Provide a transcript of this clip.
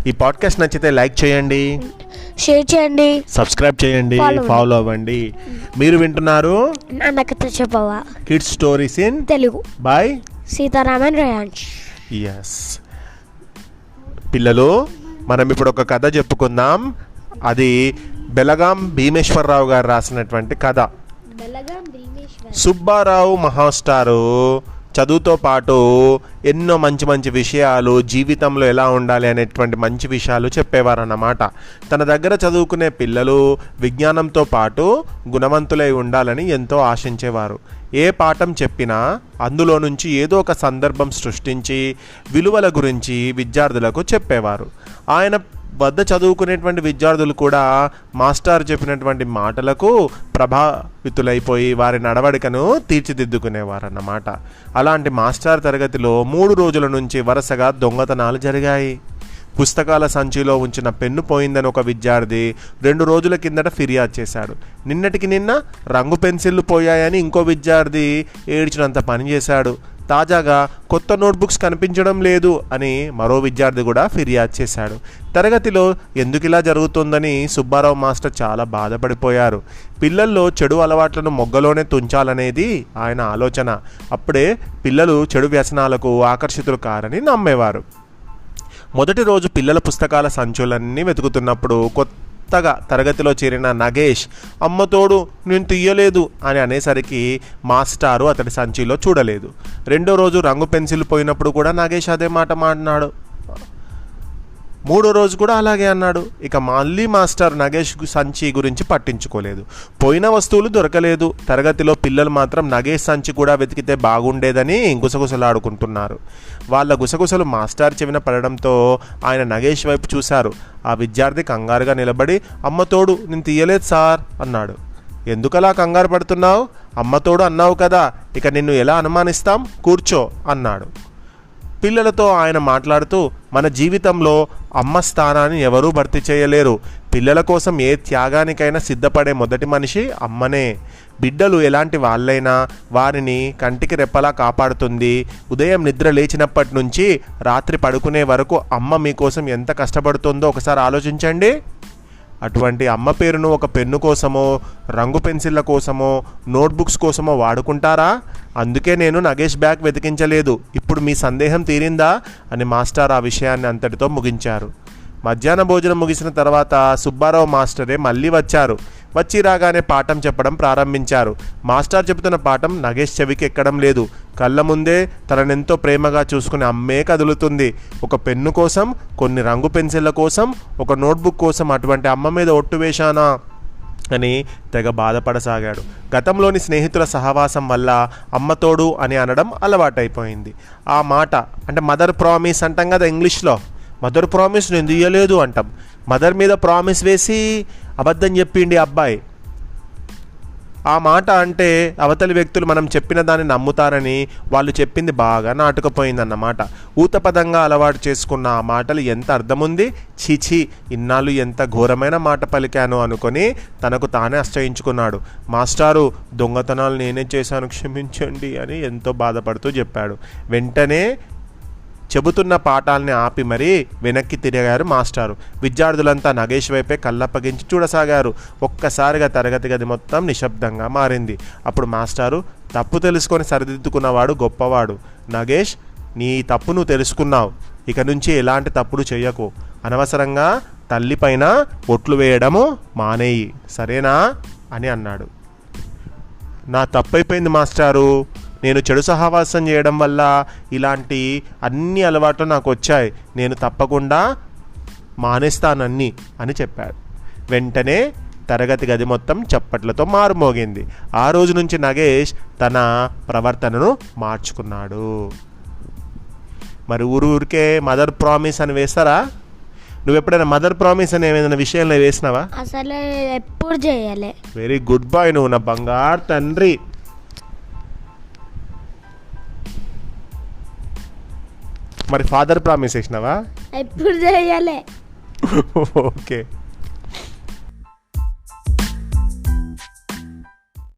ఈ పాడ్కాస్ట్ నచ్చితే లైక్ చేయండి, షేర్ చేయండి, సబ్స్క్రైబ్ చేయండి, ఫాలో అవ్వండి. మీరు వింటున్నారు నాన్న కథ చెప్పవా kids stories in Telugu by Sitaraman Reyansh. Yes పిల్లలు, మనం ఇప్పుడు ఒక కథ చెప్పుకుందాం. అది బెలగాం భీమేశ్వరరావు గారు రాసినటువంటి కథ. సుబ్బారావు మహాస్టారు చదువుతో పాటు ఎన్నో మంచి మంచి విషయాలు, జీవితంలో ఎలా ఉండాలి అనేటువంటి మంచి విషయాలు చెప్పేవారన్నమాట. తన దగ్గర చదువుకునే పిల్లలు విజ్ఞానంతో పాటు గుణవంతులై ఉండాలని ఎంతో ఆశించేవారు. ఏ పాఠం చెప్పినా అందులో నుంచి ఏదో ఒక సందర్భం సృష్టించి విలువల గురించి విద్యార్థులకు చెప్పేవారు. ఆయన వద్ద చదువుకునేటువంటి విద్యార్థులు కూడా మాస్టర్ చెప్పినటువంటి మాటలకు ప్రభావితులైపోయి వారి నడవడికను తీర్చిదిద్దుకునేవారన్నమాట. అలాంటి మాస్టర్ తరగతిలో 3 రోజుల నుంచి వరుసగా దొంగతనాలు జరిగాయి. పుస్తకాల సంచిలో ఉంచిన పెన్ను పోయిందని ఒక విద్యార్థి 2 రోజుల కిందట ఫిర్యాదు చేశాడు. నిన్నటికి నిన్న రంగు పెన్సిళ్ళు పోయాయని ఇంకో విద్యార్థి ఏడ్చినంత పని చేశాడు. తాజాగా కొత్త నోట్బుక్స్ కనిపించడం లేదు అని మరో విద్యార్థి కూడా ఫిర్యాదు చేశాడు. తరగతిలో ఎందుకు ఇలా జరుగుతుందని సుబ్బారావు మాస్టర్ చాలా బాధపడిపోయారు. పిల్లల్లో చెడు అలవాట్లను మొగ్గలోనే తుంచాలనేది ఆయన ఆలోచన. అప్పుడే పిల్లలు చెడు వ్యసనాలకు ఆకర్షితులు కారని నమ్మేవారు. మొదటి రోజు పిల్లల పుస్తకాల సంచులన్నీ వెతుకుతున్నప్పుడు కొత్తగా తరగతిలో చేరిన నగేష్ అమ్మతోడు నేను తీయలేదు అని అనేసరికి మాస్టారు అతడి సంచిలో చూడలేదు. రెండో రోజు రంగు పెన్సిల్ పోయినప్పుడు కూడా నగేష్ అదే మాట మాట్లాడు. 3వ రోజు కూడా అలాగే అన్నాడు. ఇక మళ్ళీ మాస్టర్ నగేష్ సంచి గురించి పట్టించుకోలేదు. పోయిన వస్తువులు దొరకలేదు. తరగతిలో పిల్లలు మాత్రం నగేష్ సంచి కూడా వెతికితే బాగుండేదని గుసగుసలాడుకుంటున్నారు. వాళ్ళ గుసగుసలు మాస్టర్ చెవిన పడడంతో ఆయన నగేష్ వైపు చూశారు. ఆ విద్యార్థి కంగారుగా నిలబడి అమ్మతోడు నేను తీయలేదు సార్ అన్నాడు. ఎందుకలా కంగారు పడుతున్నావు? అమ్మతోడు అన్నావు కదా, ఇక నిన్ను ఎలా అనుమానిస్తాం, కూర్చో అన్నాడు. పిల్లలతో ఆయన మాట్లాడుతూ మన జీవితంలో అమ్మ స్థానాన్ని ఎవరూ భర్తీ చేయలేరు. పిల్లల కోసం ఏ త్యాగానికైనా సిద్ధపడే మొదటి మనిషి అమ్మనే. బిడ్డలు ఎలాంటి వాళ్ళైనా వారిని కంటికి రెప్పలా కాపాడుతుంది. ఉదయం నిద్ర లేచినప్పటి నుంచి రాత్రి పడుకునే వరకు అమ్మ మీకోసం ఎంత కష్టపడుతుందో ఒకసారి ఆలోచించండి. అటువంటి అమ్మ పేరును ఒక పెన్ను కోసమో, రంగు పెన్సిళ్ళ కోసమో, నోట్బుక్స్ కోసమో వాడుకుంటారా? అందుకే నేను నగేష్ బ్యాగ్ వెతికించలేదు. ఇప్పుడు మీ సందేహం తీరిందా అని మాస్టర్ ఆ విషయాన్ని అంతటితో ముగించారు. మధ్యాహ్న భోజనం ముగిసిన తర్వాత సుబ్బారావు మాస్టరే మళ్ళీ వచ్చారు. వచ్చి రాగానే పాఠం చెప్పడం ప్రారంభించారు. మాస్టర్ చెబుతున్న పాఠం నగేష్ చెవికి ఎక్కడం లేదు. కళ్ళ ముందే తననెంతో ప్రేమగా చూసుకునే అమ్మే కదులుతుంది. ఒక పెన్ను కోసం, కొన్ని రంగు పెన్సిళ్ళ కోసం, ఒక నోట్బుక్ కోసం అటువంటి అమ్మ మీద ఒట్టు వేశానా అని తెగ బాధపడసాగాడు. గతంలోని స్నేహితుల సహవాసం వల్ల అమ్మతోడు అని అనడం అలవాటైపోయింది. ఆ మాట అంటే మదర్ ప్రామిస్ అంటాం కదా ఇంగ్లీష్లో. మదర్ ప్రామిస్ నేను తీయలేదు అంటాం. మదర్ మీద ప్రామిస్ వేసి అబద్ధం చెప్పిండి అబ్బాయి. ఆ మాట అంటే అవతలి వ్యక్తులు మనం చెప్పిన దాన్ని నమ్ముతారని వాళ్ళు చెప్పింది బాగా నాటుకుపోయిందన్నమాట. ఊతపదంగా అలవాటు చేసుకున్న ఆ మాటలు ఎంత అర్థముంది. చీచి, ఇన్నాళ్ళు ఎంత ఘోరమైన మాట పలికాను అనుకొని తనకు తానే అశ్చయించుకున్నాడు. మాస్టారు దొంగతనాలు నేనే చేశాను, క్షమించండి అని ఎంతో బాధపడుతూ చెప్పాడు. వెంటనే చెబుతున్న పాఠాలని ఆపి మరీ వెనక్కి తిరిగారు మాస్టారు. విద్యార్థులంతా నగేష్ వైపే కళ్ళప్పగించి చూడసాగారు. ఒక్కసారిగా తరగతి గది మొత్తం నిశ్శబ్దంగా మారింది. అప్పుడు మాస్టారు తప్పు తెలుసుకొని సరిదిద్దుకున్నవాడు గొప్పవాడు. నగేష్, నీ తప్పు నువ్వు తెలుసుకున్నావు. ఇక నుంచి ఎలాంటి తప్పుడు చెయ్యకు. అనవసరంగా తల్లిపైన ఒట్లు వేయడము మానేయి, సరేనా అని అన్నాడు. నా తప్పైపోయింది మాస్టారు. నేను చెడు సహవాసం చేయడం వల్ల ఇలాంటి అన్ని అలవాట్లు నాకు వచ్చాయి. నేను తప్పకుండా మానేస్తానన్నీ అని చెప్పాడు. వెంటనే తరగతి గది మొత్తం చప్పట్లతో మారుమోగింది. ఆ రోజు నుంచి నగేష్ తన ప్రవర్తనను మార్చుకున్నాడు. మరి ఊరికే మదర్ ప్రామిస్ అని వేస్తారా? నువ్వు ఎప్పుడైనా మదర్ ప్రామిస్ అని ఏమైనా విషయంలో వేసినావా? అసలు ఎప్పుడు చేయాలి. వెరీ గుడ్ బాయ్, నువ్వు నా బంగారు తండ్రి. మరి ఫాదర్ ప్రామిస్ చేసినావా? ఎప్పుడు చేయాలి. ఓకే.